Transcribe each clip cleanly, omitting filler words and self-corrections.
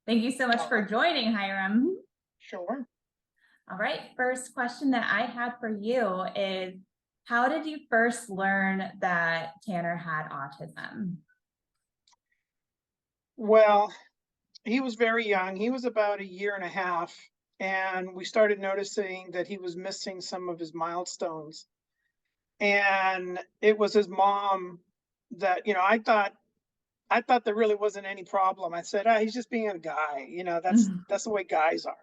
Thank you so much All for right, joining, Hiram. sure. All right, first question that I had for you is, how did you first learn that Tanner had autism? Well, he was very young. He was about a year and a half, and we started noticing that he was missing some of his milestones. And it was his mom that, I thought there really wasn't any problem. I said, he's just being a guy. That's the way guys are.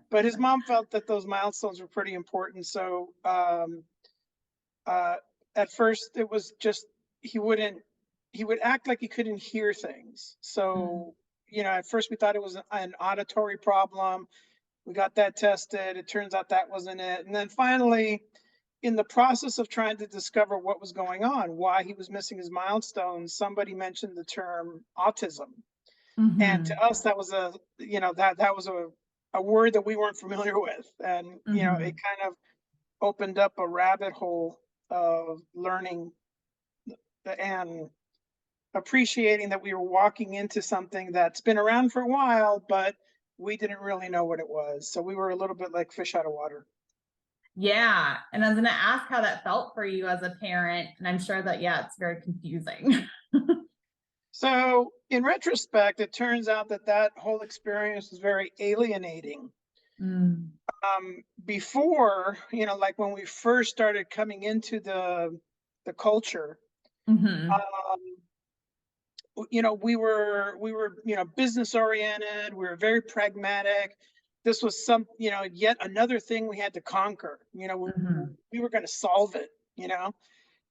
But his mom felt that those milestones were pretty important. So uh, at first, it was just he wouldn't he would act like he couldn't hear things. So at first we thought it was an auditory problem. We got that tested. It turns out that wasn't it. And then finally, in the process of trying to discover what was going on, why he was missing his milestones, somebody mentioned the term autism. And to Mhm. us, that was that was a word that we weren't familiar with. And, it Mhm. kind of opened up a rabbit hole of learning and appreciating that we were walking into something that's been around for a while, but we didn't really know what it was. So we were a little bit like fish out of water. Yeah, and I was gonna ask how that felt for you as a parent, and I'm sure that, yeah, it's very confusing. So in retrospect, it turns out that that whole experience was very alienating. Mm. Before, like when we first started coming into the culture, Mhm. um, we were business oriented. We were very pragmatic. This was yet another thing we had to conquer. Mhm. We were going to solve it.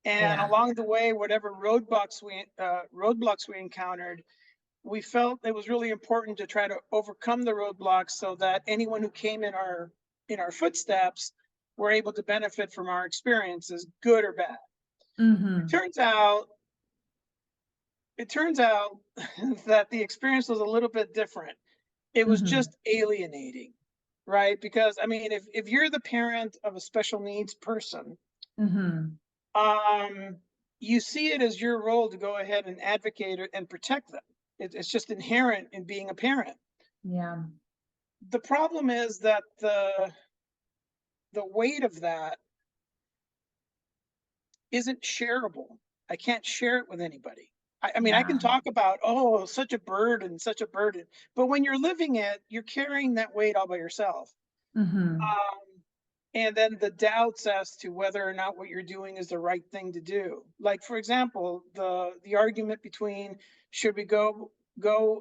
And Yeah. along the way, whatever roadblocks we encountered, we felt it was really important to try to overcome the roadblocks so that anyone who came in our footsteps were able to benefit from our experiences, good or bad. It Mhm. turns out it turns out that the experience was a little bit different. It was Mhm. just alienating, right? Because I mean, if you're the parent of a special needs person, Mhm. um, you see it as your role to go ahead and advocate and protect them. It's just inherent in being a parent. Yeah. The problem is that the weight of that isn't shareable. I can't share it with anybody. I mean, I can Yeah. talk about, oh, such a burden. But when you're living it, you're carrying that weight all by yourself. Mhm. Um, and then the doubts as to whether or not what you're doing is the right thing to do. Like, for example, the argument between should we go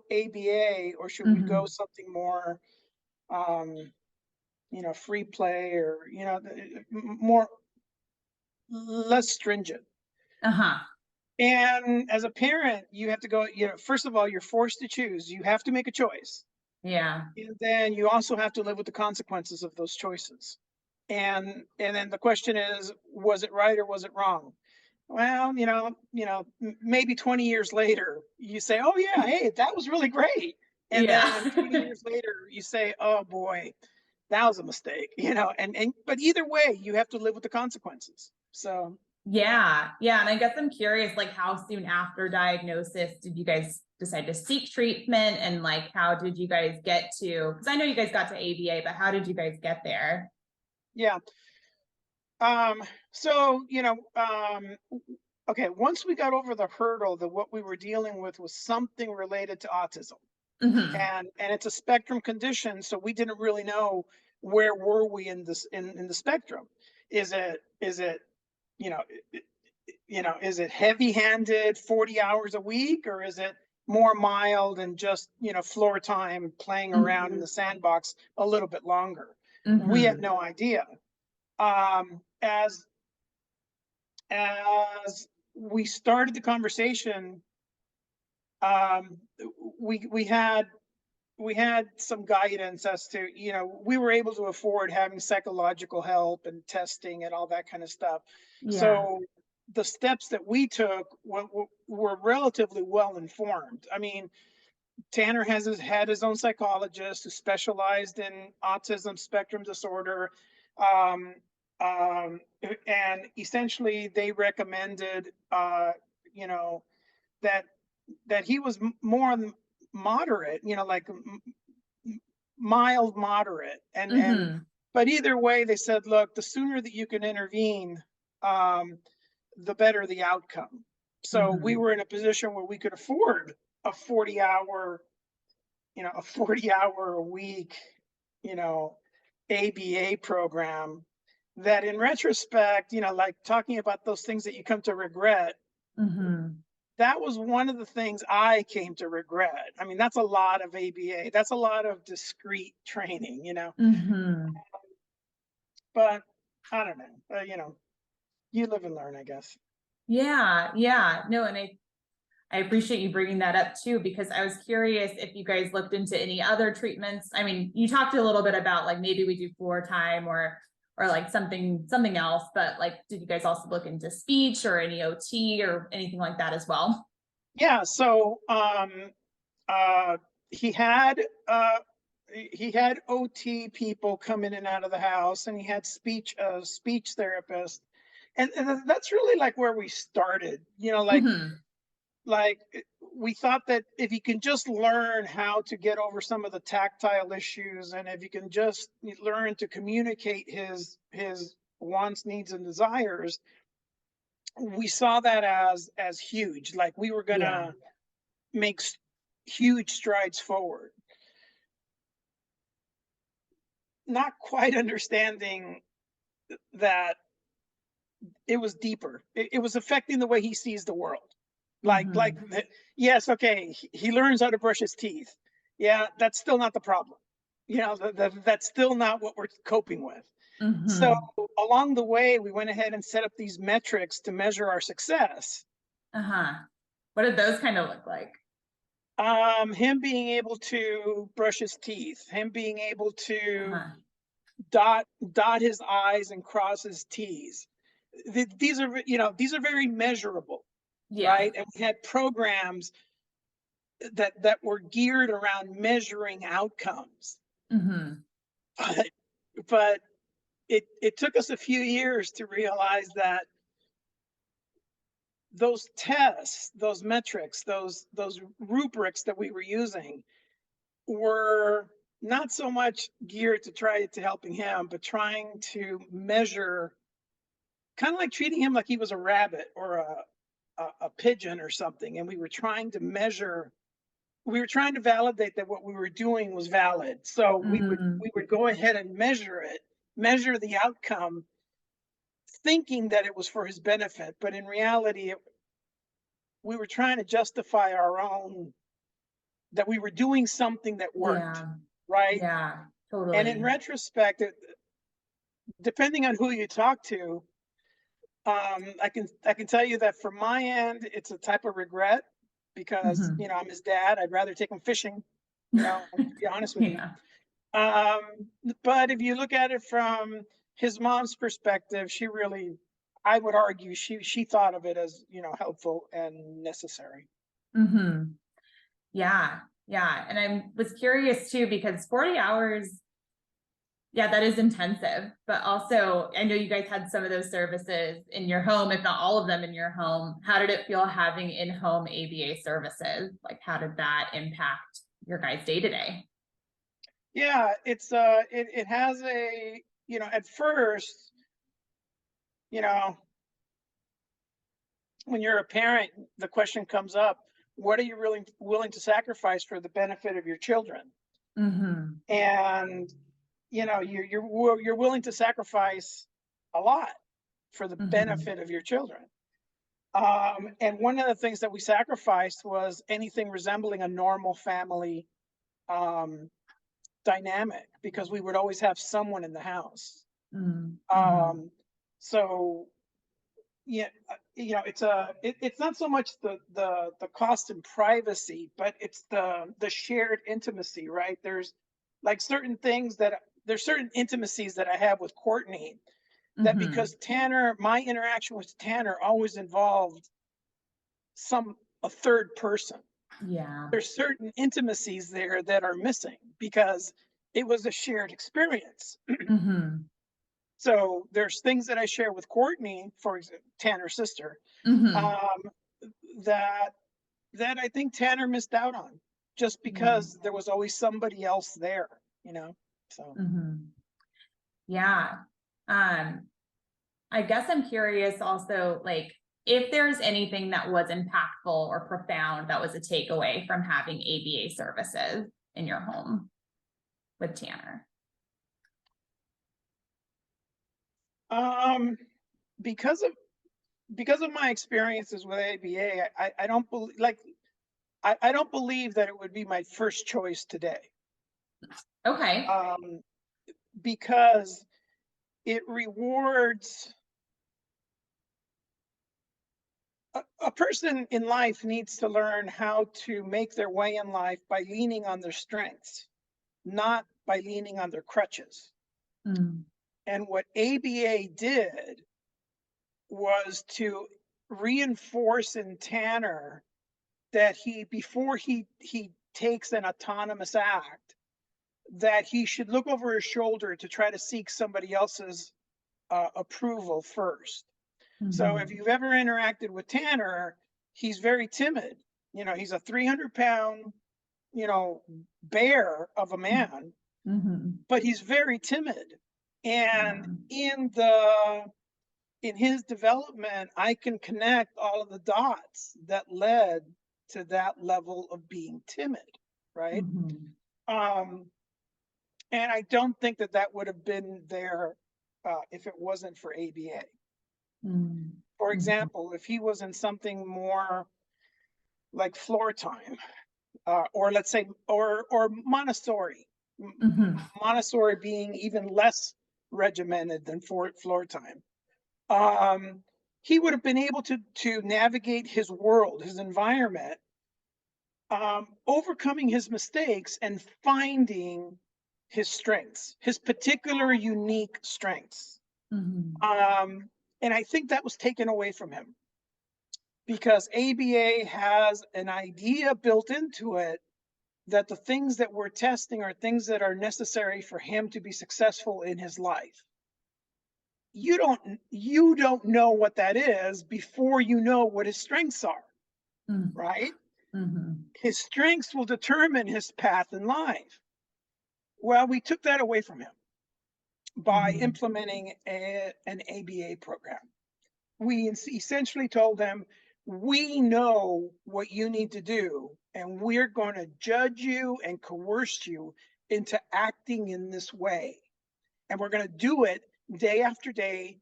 ABA or should we go Mhm. something more, um, free play or more less stringent. Uh-huh. And as a parent, you have to go, first of all, you're forced to choose. You have to make a choice. Yeah. And then you also have to live with the consequences of those choices. And then the question is, was it right or was it wrong? Well, maybe 20 years later, you say, "Oh yeah, hey, that was really great." And Yeah. then 20 years later, you say, "Oh boy, that was a mistake." And but either way, you have to live with the consequences. So, Yeah. Yeah. And I guess I'm curious, like, how soon after diagnosis did you guys decide to seek treatment? And like, how did you guys get to, because I know you guys got to ABA, but how did you guys get there? yeah. Um, so, okay, once we got over the hurdle that what we were dealing with was something related to autism, Hmm. and it's a spectrum condition, so we didn't really know where were we in this in the spectrum. Is it you know is it heavy-handed 40 hours a week, or is it more mild and just floor time playing around in Hmm. the sandbox a little bit longer? We had Hmm. no idea. As we started the conversation, um, we had some guidance as to, we were able to afford having psychological help and testing and all that kind of stuff. Yeah. So the steps that we took were relatively well informed. I mean, Tanner had his own psychologist who specialized in autism spectrum disorder. Um, and essentially they recommended, you know, that that he was more on moderate, like mild moderate. Mm-hmm. But either way, they said, look, the sooner that you can intervene, um, the better the outcome. So we Mm-hmm. were in a position where we could afford a 40-hour, a 40-hour a week, you know, ABA program that in retrospect, like talking about those things that you come to regret, Mm-hmm. that was one of the things I came to regret. I mean, that's a lot of ABA. That's a lot of discrete training. Mm-hmm. But I don't know. You live and learn, I guess. Yeah, yeah. No, and I appreciate you bringing that up too, because I was curious if you guys looked into any other treatments. I mean, you talked a little bit about like maybe we do floor time or like something else, but like did you guys also look into speech or any OT or anything like that as well? Yeah. So uh, he had uh, he had OT people come in and out of the house, and he had speech therapist, and that's really like where we started. Mm-hmm. Like we thought that if you can just learn how to get over some of the tactile issues, and if you can just learn to communicate his wants, needs, and desires, we saw that as huge. Like we were Yeah. gonna make huge strides forward, not quite understanding that it was deeper. It was affecting the way he sees the world. Mm-hmm. Yes, okay, he learns how to brush his teeth. Yeah, that's still not the problem. That's still not what we're coping with. So Mm-hmm. along the way, we went ahead and set up these metrics to measure our success. Uh-huh. What did those kind of look like? Him being able to brush his teeth, him being able to Uh-huh. dot his I's and cross his T's. These are very measurable, Yeah. right? And we had programs that were geared around measuring outcomes. Mm-hmm. But but it took us a few years to realize that those tests, those metrics, those rubrics that we were using were not so much geared to try to helping him, but trying to measure, kind of like treating him like he was a rabbit or a pigeon or something. And we were trying to validate that what we were doing was valid. So we would Mm-hmm. we would go ahead and measure the outcome, thinking that it was for his benefit, but in reality, we were trying to justify our own, that we were doing something that worked, Yeah. right? Yeah. And in Totally. retrospect, depending on who you talk to, I can tell you that from my end, it's a type of regret because Mm-hmm. I'm his dad. I'd rather take him fishing, to be honest with you. Yeah. Um, but if you look at it from his mom's perspective, she really, I would argue, she thought of it as helpful and necessary. Mm-hmm. Yeah. Yeah. And I was curious too, because 40 hours, yeah, that is intensive. But also, I know you guys had some of those services in your home, if not all of them in your home. How did it feel having in-home ABA services? Like, how did that impact your guys' day to day? Yeah, it has a, at first, you know when you're a parent, the question comes up, what are you really willing to sacrifice for the benefit of your children? Mm-hmm. And you're willing to sacrifice a lot for the Mm-hmm. benefit of your children. And one of the things that we sacrificed was anything resembling a normal family um, dynamic, because we would always have someone in the house. Mm-hmm. Um, so yeah, it's not so much the cost and privacy, but it's the shared intimacy, right? There's certain intimacies that I have with Courtney, that Mm-hmm. because my interaction with Tanner always involved a third person. Yeah. There's certain intimacies there that are missing because it was a shared experience. Mm-hmm. So there's things that I share with Courtney, for example, Tanner's sister, Mm-hmm. um, that that I think Tanner missed out on. just because there was always somebody else there, so. Mhm. Yeah. I guess I'm curious also, like, if there's anything that was impactful or profound that was a takeaway from having ABA services in your home with Tanner. Um, because of my experiences with ABA, I don't believe, like, I don't believe that it would be my first choice today. Okay. Because it rewards a person in life needs to learn how to make their way in life by leaning on their strengths, not by leaning on their crutches. Mm. And what ABA did was to reinforce in Tanner that before he takes an autonomous act, that he should look over his shoulder to try to seek somebody else's approval first. So if Mhm. you've ever interacted with Tanner, he's very timid. He's a 300-pound, bear of a man, Mhm. but he's very timid. And Yeah. in his development, I can connect all of the dots that led to that level of being timid, right? Mhm. Um, and I don't think that that would have been there if it wasn't for ABA. Mm. For Mhm. example, if he was in something more like floor time, or let's say, or Montessori, Mhm. Montessori being even less regimented than floor time, um, he would have been able to navigate his world, his environment, overcoming his mistakes and finding his strengths, his particular unique strengths. Mhm. Um, and I think that was taken away from him because ABA has an idea built into it that the things that we're testing are things that are necessary for him to be successful in his life. You don't know what that is before you know what his strengths are, Mm. right? Mhm. His strengths will determine his path in life. Well, we took that away from him by Mhm. implementing an ABA program. We essentially told them, we know what you need to do, and we're going to judge you and coerce you into acting in this way. And we're going to do it day after day,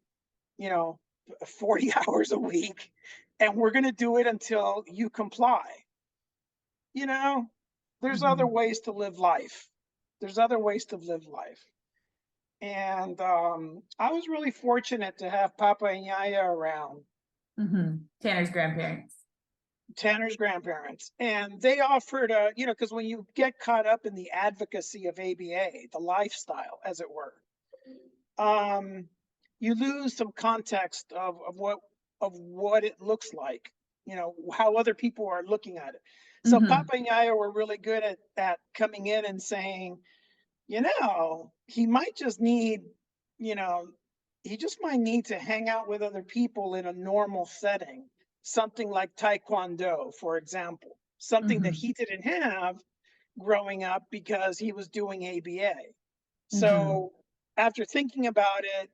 you know, 40 hours a week. And we're going to do it until you comply. You know, there's other Mhm. ways to live life. There's other ways to live life. And I was really fortunate to have Papa and Yaya around, Mhm. Tanner's grandparents. Tanner's grandparents, and they offered because when you get caught up in the advocacy of ABA, the lifestyle, as it were, um, you lose some context of what it looks like, how other people are looking at it. So Mhm. Papa and Yaya were really good at coming in and saying, he might just need, you know, he just might need to hang out with other people in a normal setting, something like Taekwondo, for example, something that Mhm. he didn't have growing up because he was doing ABA. Mhm. So after thinking about it,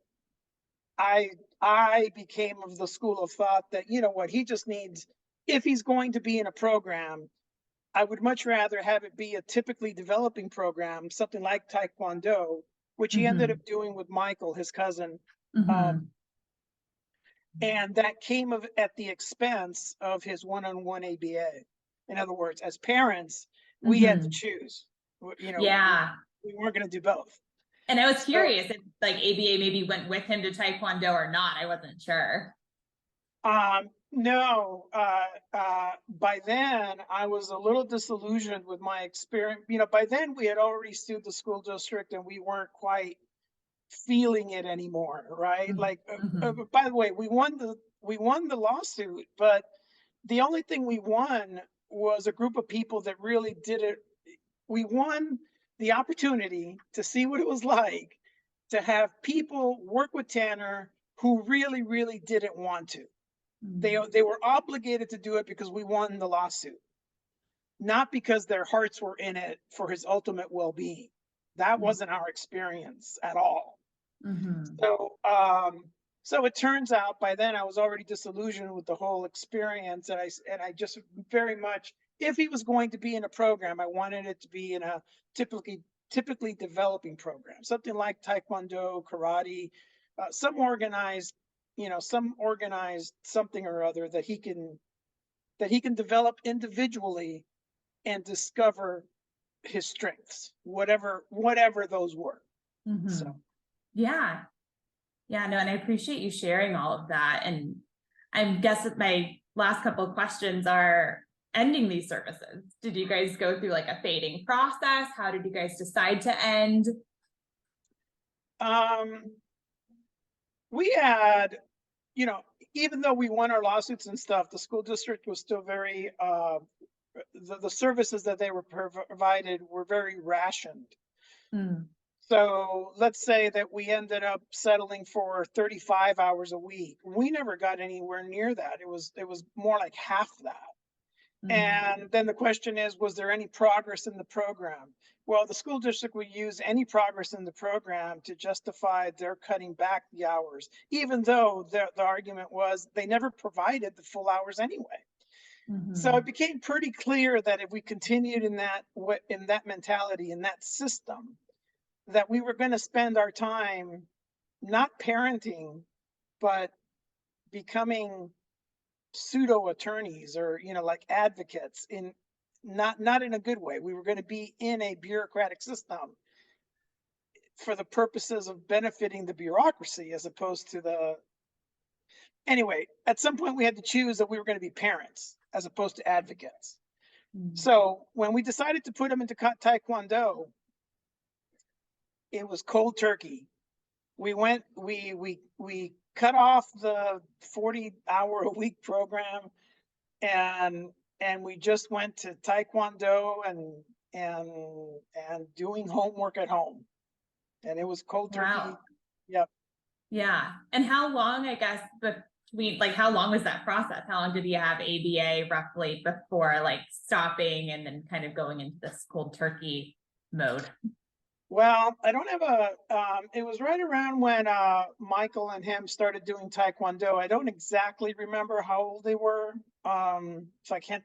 I I became of the school of thought that, what, he just needs, if he's going to be in a program, I would much rather have it be a typically developing program, something like Taekwondo, which he ended up Mhm. doing with Michael, his cousin. Um, Mhm. and that came at the expense of his one-on-one ABA. In other words, as parents, we had to Mhm. choose. Yeah. We weren't going to do both. And I was So curious if like ABA maybe went with him to Taekwondo or not. I wasn't sure. No, by then I was a little disillusioned with my experience. By then we had already sued the school district and we weren't quite feeling it anymore, right? Like, Mhm. by the way, we won the lawsuit, but the only thing we won was a group of people that really did it. We won the opportunity to see what it was like to have people work with Tanner who really, really didn't want to. They Mhm. they were obligated to do it because we won the lawsuit. not because their hearts were in it for his ultimate well-being. That wasn't our experience at all. Mm-hmm. So, so it turns out by then I was already disillusioned with the whole experience, and I just very much, if he was going to be in a program, I wanted it to be in a typically developing program, something like Taekwondo, karate, some organized, some organized something or other that he can develop individually and discover his strengths, whatever those were. So. Mm-hmm. Yeah. Yeah, no, and I appreciate you sharing all of that. And I guess that my last couple of questions are ending these services. Did you guys go through like a fading process? How did you guys decide to end? Um, we had, you know, even though we won our lawsuits and stuff, the school district was still very, the services that they were provided were very rationed. Mm, So let's say that we ended up settling for 35 hours a week. We never got anywhere near that. It was more like half that. mm, And then the question is, was there any progress in the program? Well, the school district would use any progress in the program to justify their cutting back the hours, even though the argument was they never provided the full hours anyway. So it mhm, became pretty clear that if we continued in that mentality, in that system, that we were going to spend our time not parenting, but becoming pseudo attorneys, or like advocates, in not in a good way. We were going to be in a bureaucratic system for the purposes of benefiting the bureaucracy, as opposed to the anyway. At some point we had to choose that we were going to be parents as opposed to advocates. mm. So when we decided to put them into taekwondo, it was cold turkey. We cut off the 40-hour a week program, and we just went to taekwondo and doing homework at home, and it was cold turkey. Wow. Yep. Yeah. And how long, I guess, between, like, how long was that process? How long did you have ABA roughly before like stopping and then kind of going into this cold turkey mode? Well, I don't have a it was right around when Michael and him started doing taekwondo. I don't exactly remember how old they were, so I can't,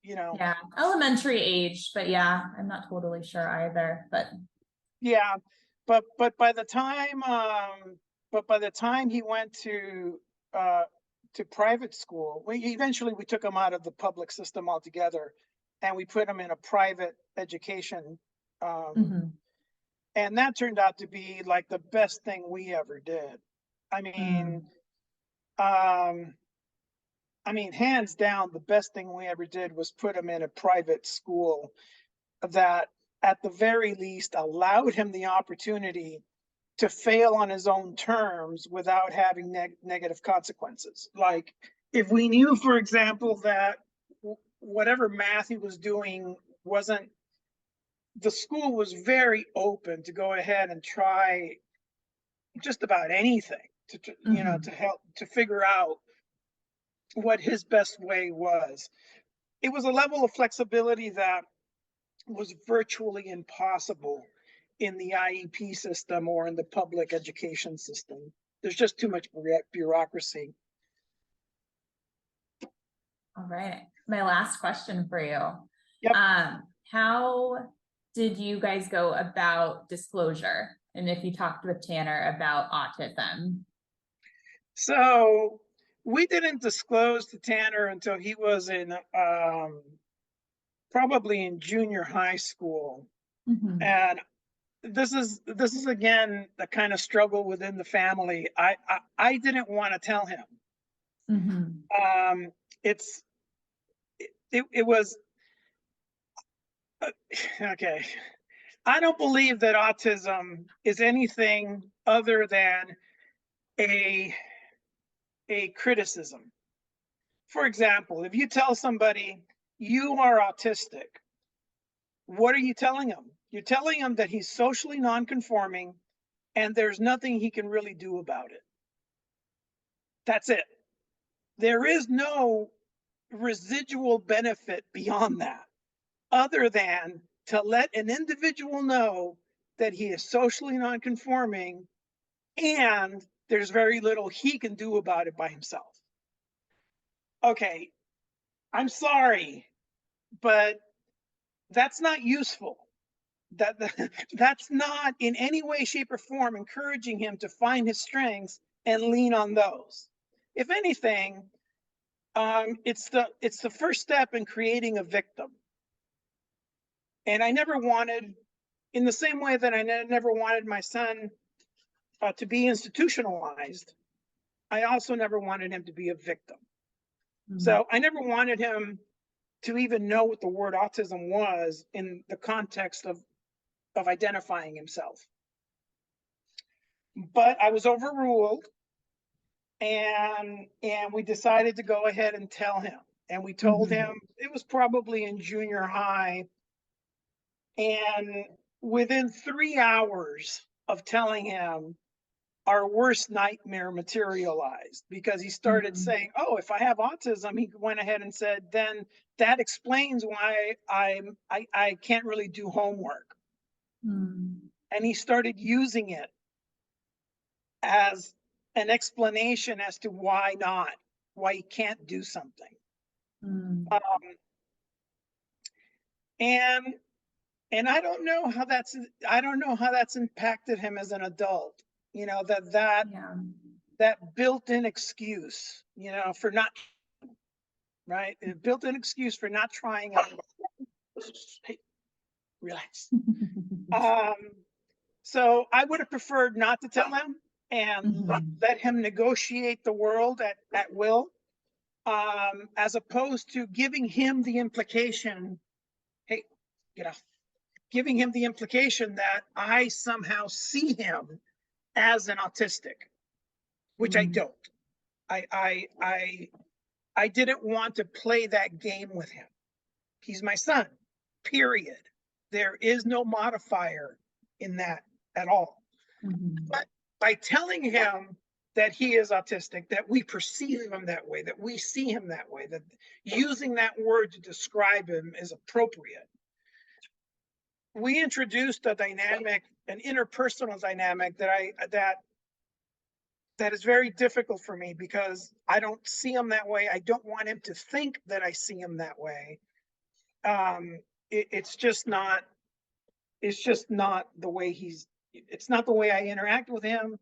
you know. Yeah, elementary age, but yeah, I'm not totally sure either. But Yeah, but by the time he went uh to private school, we took him out of the public system altogether, and we put him in a private education, um mhm, and that turned out to be like the best thing we ever did. I mean, mm, um hands down, the best thing we ever did was put him in a private school that at the very least allowed him the opportunity to fail on his own terms without having negative consequences. Like, if we knew, for example, that whatever math he was doing wasn't, the school was very open to go ahead and try just about anything to mhm. help to figure out what his best way was. It was a level of flexibility that was virtually impossible in the IEP system or in the public education system. There's just too much bureaucracy. All right. My last question for you. Yep. How did you guys go about disclosure? And if you talked with Tanner about autism? So we didn't disclose to Tanner until he was in probably in junior high school. Mhm, And this is again the kind of struggle within the family. I didn't want to tell him. mhm, Um, it's it was okay. I don't believe that autism is anything other than a criticism. For example, if you tell somebody you are autistic, what are you telling them? You're telling him that he's socially nonconforming and there's nothing he can really do about it. That's it. There is no residual benefit beyond that. other than to let an individual know that he is socially nonconforming and there's very little he can do about it by himself. Okay, I'm sorry, but that's not useful. That that's not in any way, shape, or form encouraging him to find his strengths and lean on those. If anything, it's the first step in creating a victim. And I never wanted, in the same way that I never wanted my son to be institutionalized, I also never wanted him to be a victim. So I never wanted him to even know what the word autism was in the context of identifying himself. But I was overruled, and we decided to go ahead and tell him. And we told him, it was probably in junior high, and within 3 hours of telling him, our worst nightmare materialized, because he started saying, "Oh, if I have autism," he went ahead and said, "then that explains why I can't really do homework." And he started using it as an explanation as to why not, why he can't do something. And I don't know how that's impacted him as an adult. You know, that built-in excuse, you know, for not, right? A built-in excuse for not trying. Hey, relax. So I would have preferred not to tell him and let him negotiate the world at will, as opposed to giving him the implication, hey, get off, giving him the implication that I somehow see him as an autistic, which I don't. I didn't want to play that game with him. He's my son, period. There is no modifier in that at all. But by telling him that he is autistic, that we perceive him that way, that we see him that way, that using that word to describe him is appropriate, we introduced a dynamic, an interpersonal dynamic that is very difficult for me, because I don't see him that way. I don't want him to think that I see him that way. It's just not the way it's not the way I interact with him.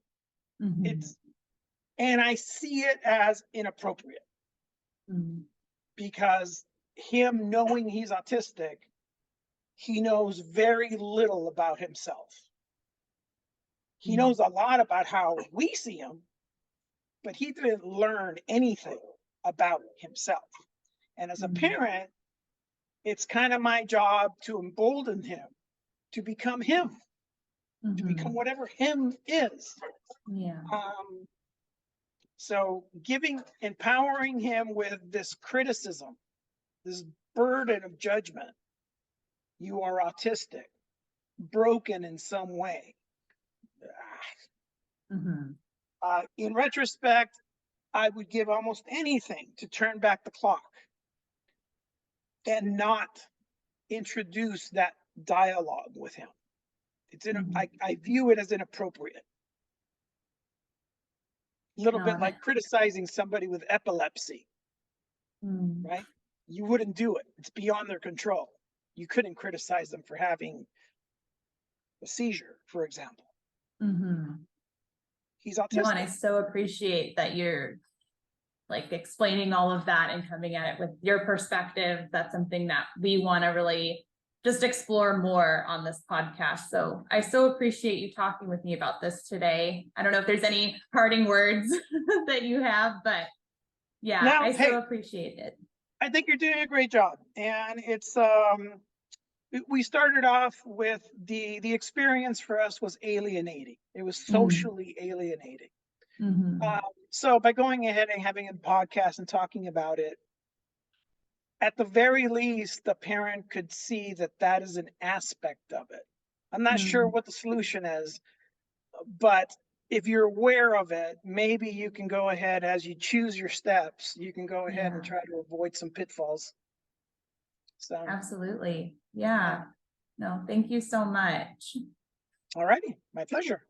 And I see it as inappropriate, because him knowing he's autistic, he knows very little about himself. He knows a lot about how we see him, but he didn't learn anything about himself. And as a parent, it's kind of my job to embolden him to become him, to become whatever him is. So empowering him with this criticism, this burden of judgment. You are autistic, broken in some way. In retrospect, I would give almost anything to turn back the clock and not introduce that dialogue with him. I view it as inappropriate. A little bit like criticizing somebody with epilepsy, right? You wouldn't do it. It's beyond their control. You couldn't criticize them for having a seizure, for example. He's autistic. No, and I so appreciate that you're like explaining all of that and coming at it with your perspective. That's something that we want to really just explore more on this podcast. So I so appreciate you talking with me about this today. I don't know if there's any parting words that you have, but yeah, now, I so appreciate it. I think you're doing a great job. And it's, we started off with the experience for us was alienating. It was socially alienating. So by going ahead and having a podcast and talking about it, at the very least, the parent could see that that is an aspect of it. I'm not sure what the solution is, but if you're aware of it, maybe you can go ahead, as you choose your steps, you can go ahead and try to avoid some pitfalls. So, Absolutely. Yeah. No, thank you so much. all righty, my pleasure.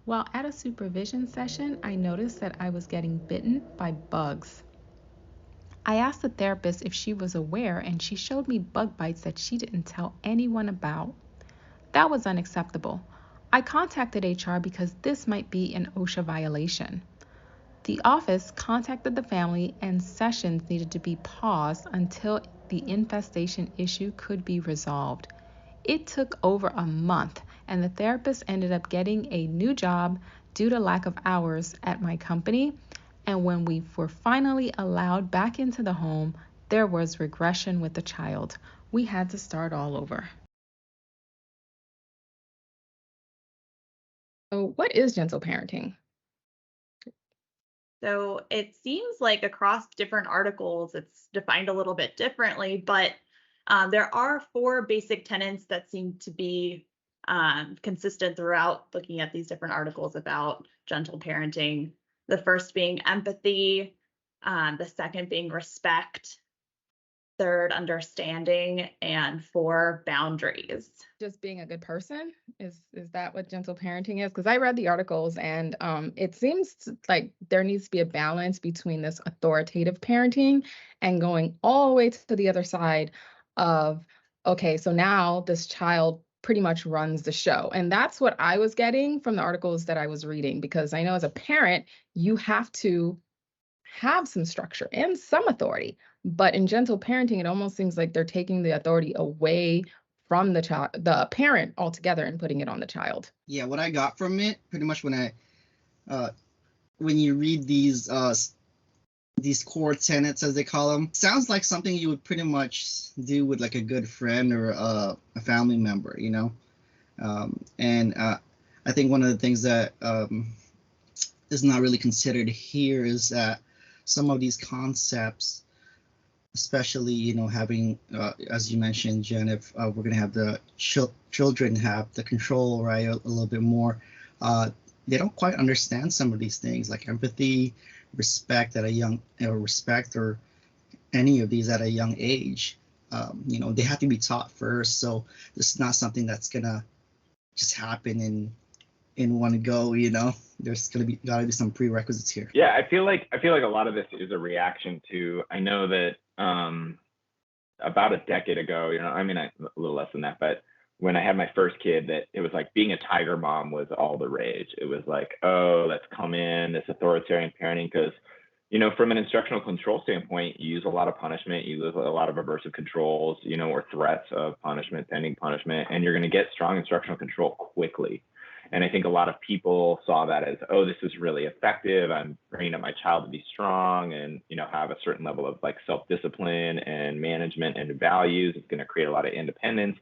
While at a supervision session, I noticed that I was getting bitten by bugs. I asked the therapist if she was aware, and she showed me bug bites that she didn't tell anyone about. That was unacceptable. I contacted HR because this might be an OSHA violation. The office contacted the family, and sessions needed to be paused until the infestation issue could be resolved. It took over a month, and the therapist ended up getting a new job due to lack of hours at my company. And when we were finally allowed back into the home, there was regression with the child. We had to start all over. So, what is gentle parenting? So it seems like across different articles, it's defined a little bit differently, but there are four basic tenets that seem to be consistent throughout looking at these different articles about gentle parenting. The first being empathy, the second being respect, third, understanding, and four, boundaries. Just being a good person, is that what gentle parenting is? Because I read the articles, and it seems like there needs to be a balance between this authoritative parenting and going all the way to the other side of, okay, so now this child pretty much runs the show. And that's what I was getting from the articles that I was reading, because I know as a parent you have to have some structure and some authority. But in gentle parenting, it almost seems like they're taking the authority away from the child, the parent altogether, and putting it on the child. Yeah, what I got from it, pretty much when you read these core tenets, as they call them, sounds like something you would pretty much do with like a good friend or a family member, you know. And I think one of the things that is not really considered here is that some of these concepts, especially, you know, having, as you mentioned, Jen, if we're going to have the children have the control, right, a little bit more, they don't quite understand some of these things like empathy, respect at a young, respect or any of these at a young age. You know, they have to be taught first. So this is not something that's going to just happen in one go, you know. There's gotta be some prerequisites here. Yeah, I feel like a lot of this is a reaction to, I know that about a decade ago, you know, I mean, a little less than that, but when I had my first kid, that it was like being a tiger mom was all the rage. It was like, oh, let's come in, this authoritarian parenting, because, you know, from an instructional control standpoint, you use a lot of punishment, you use a lot of aversive controls, you know, or threats of punishment, pending punishment, and you're going to get strong instructional control quickly. And I think a lot of people saw that as, oh, this is really effective. I'm bringing up my child to be strong and, you know, have a certain level of like self-discipline and management and values. It's going to create a lot of independence.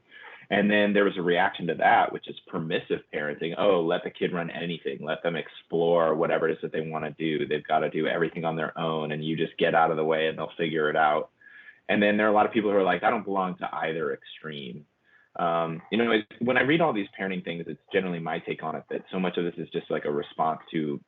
And then there was a reaction to that, which is permissive parenting. Oh, let the kid run anything. Let them explore whatever it is that they want to do. They've got to do everything on their own, and you just get out of the way and they'll figure it out. And then there are a lot of people who are like, I don't belong to either extreme. You know, when I read all these parenting things, it's generally my take on it that so much of this is just like a response to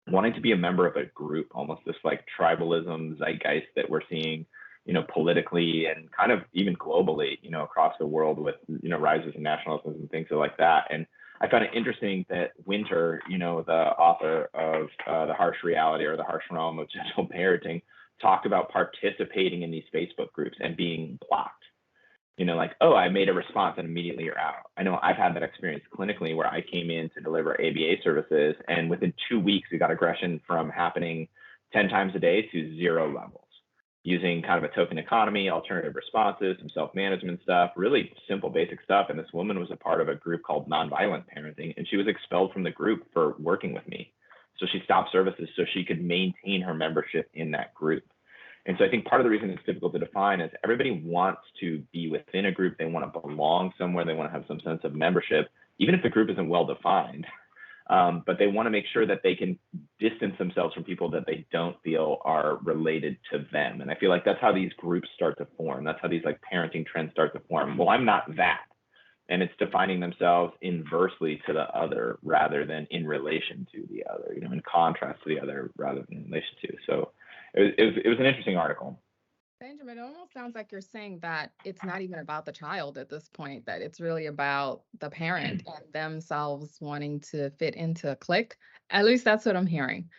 wanting to be a member of a group, almost this like tribalism zeitgeist that we're seeing, you know, politically and kind of even globally, you know, across the world with, you know, rises in nationalism and things like that. And I found it interesting that Winter, you know, the author of The Harsh Reality or The Harsh Realm of Gentle Parenting, talked about participating in these Facebook groups and being blocked. You know, like, oh, I made a response and immediately you're out. I know I've had that experience clinically where I came in to deliver ABA services, and within 2 weeks, we got aggression from happening 10 times a day to 0 levels, using kind of a token economy, alternative responses, some self-management stuff, really simple, basic stuff. And this woman was a part of a group called Nonviolent Parenting, and she was expelled from the group for working with me. So she stopped services so she could maintain her membership in that group. And so I think part of the reason it's difficult to define is everybody wants to be within a group. They want to belong somewhere. They want to have some sense of membership, even if the group isn't well defined. But they want to make sure that they can distance themselves from people that they don't feel are related to them. And I feel like that's how these groups start to form. That's how these like parenting trends start to form. Well, I'm not that. And it's defining themselves inversely to the other rather than in relation to the other, you know, in contrast to the other rather than in relation to. So it was an interesting article. Benjamin, it almost sounds like you're saying that it's not even about the child at this point, that it's really about the parent and themselves wanting to fit into a clique. At least that's what I'm hearing.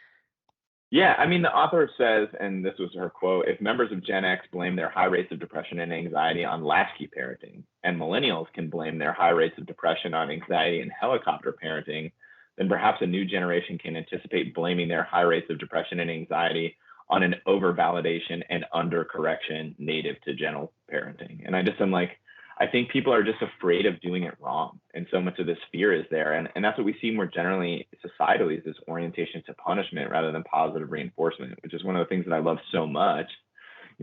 Yeah, I mean, the author says, and this was her quote, if members of Gen X blame their high rates of depression and anxiety on latchkey parenting, and millennials can blame their high rates of depression on anxiety and helicopter parenting, then perhaps a new generation can anticipate blaming their high rates of depression and anxiety on an over-validation and under-correction native to gentle parenting. And I'm like, I think people are just afraid of doing it wrong. And so much of this fear is there. And that's what we see more generally societally, is this orientation to punishment rather than positive reinforcement, which is one of the things that I love so much,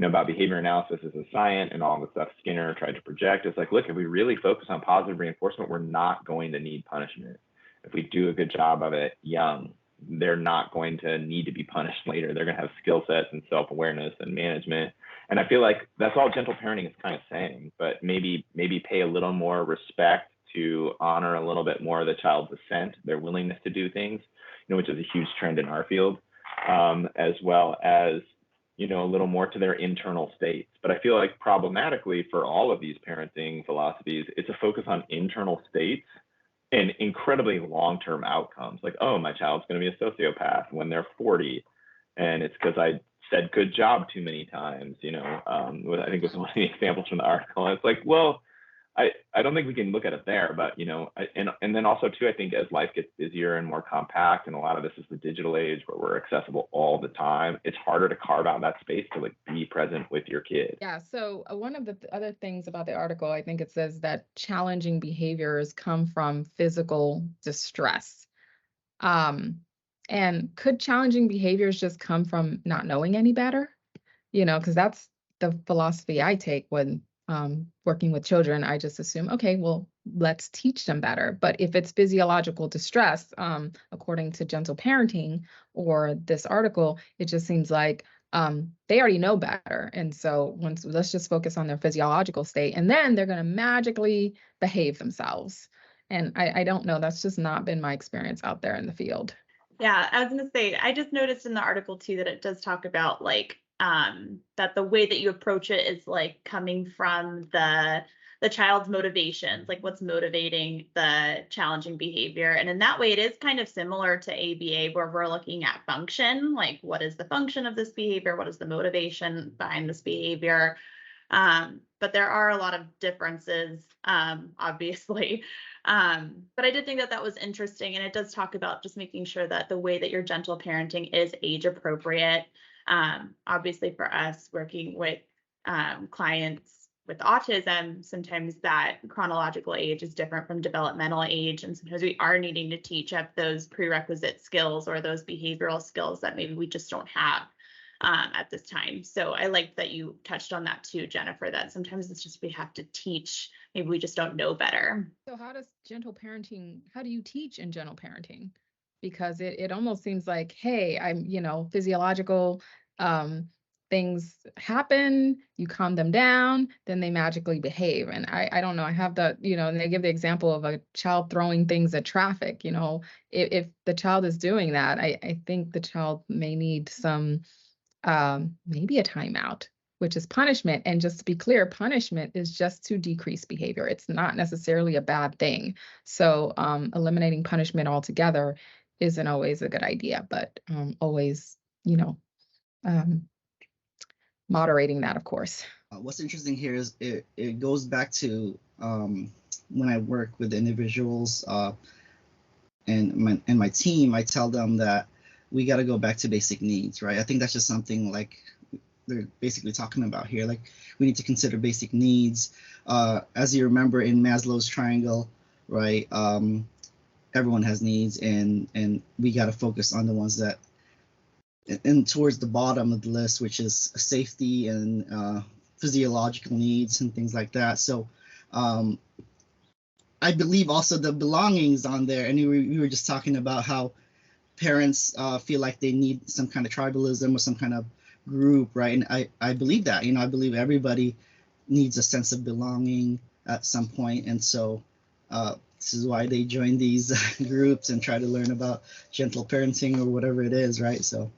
about behavior analysis as a science and all the stuff Skinner tried to project. It's like, look, if we really focus on positive reinforcement, we're not going to need punishment. If we do a good job of it young, they're not going to need to be punished later. They're going to have skill sets and self-awareness and management. And I feel like that's all gentle parenting is kind of saying, but maybe pay a little more respect to honor a little bit more of the child's assent, their willingness to do things, which is a huge trend in our field, as well as, a little more to their internal states. But I feel like problematically for all of these parenting philosophies, it's a focus on internal states and incredibly long-term outcomes. Like, oh, my child's going to be a sociopath when they're 40. And it's because I said good job too many times, I think was one of the examples from the article. It's like, well, I don't think we can look at it there, but, and then also too, I think as life gets busier and more compact, and a lot of this is the digital age where we're accessible all the time, it's harder to carve out that space to like be present with your kid. Yeah. So one of the other things about the article, I think it says that challenging behaviors come from physical distress. And could challenging behaviors just come from not knowing any better? Because that's the philosophy I take when working with children. I just assume, okay, well, let's teach them better. But if it's physiological distress, according to gentle parenting or this article, it just seems like they already know better. And so let's just focus on their physiological state, and then they're going to magically behave themselves. And I don't know, that's just not been my experience out there in the field. Yeah, I was going to say, I just noticed in the article too that it does talk about like that the way that you approach it is like coming from the child's motivations, like what's motivating the challenging behavior. And in that way, it is kind of similar to ABA, where we're looking at function, like what is the function of this behavior? What is the motivation behind this behavior? But there are a lot of differences, obviously. But I did think that was interesting. And it does talk about just making sure that the way that you're gentle parenting is age appropriate. Obviously for us working with clients with autism, sometimes that chronological age is different from developmental age. And sometimes we are needing to teach up those prerequisite skills or those behavioral skills that maybe we just don't have at this time. So I liked that you touched on that too, Jennifer, that sometimes it's just we have to teach, maybe we just don't know better. So how do you teach in gentle parenting? Because it almost seems like, hey, I'm, physiological things happen, you calm them down, then they magically behave. And I don't know, I have the, and they give the example of a child throwing things at traffic. If the child is doing that, I think the child may need some, maybe a timeout, which is punishment. And just to be clear, punishment is just to decrease behavior. It's not necessarily a bad thing. So eliminating punishment altogether isn't always a good idea, but always, moderating that, of course. What's interesting here is it goes back to when I work with individuals and my team, I tell them that we got to go back to basic needs, right? I think that's just something like they're basically talking about here. Like we need to consider basic needs. As you remember in Maslow's triangle, right? Everyone has needs, and we got to focus on the ones that, and towards the bottom of the list, which is safety and physiological needs and things like that. So I believe also the belongings on there, and we were just talking about how parents feel like they need some kind of tribalism or some kind of group, right? And I believe that, I believe everybody needs a sense of belonging at some point. And so this is why they join these groups and try to learn about gentle parenting or whatever it is, right? So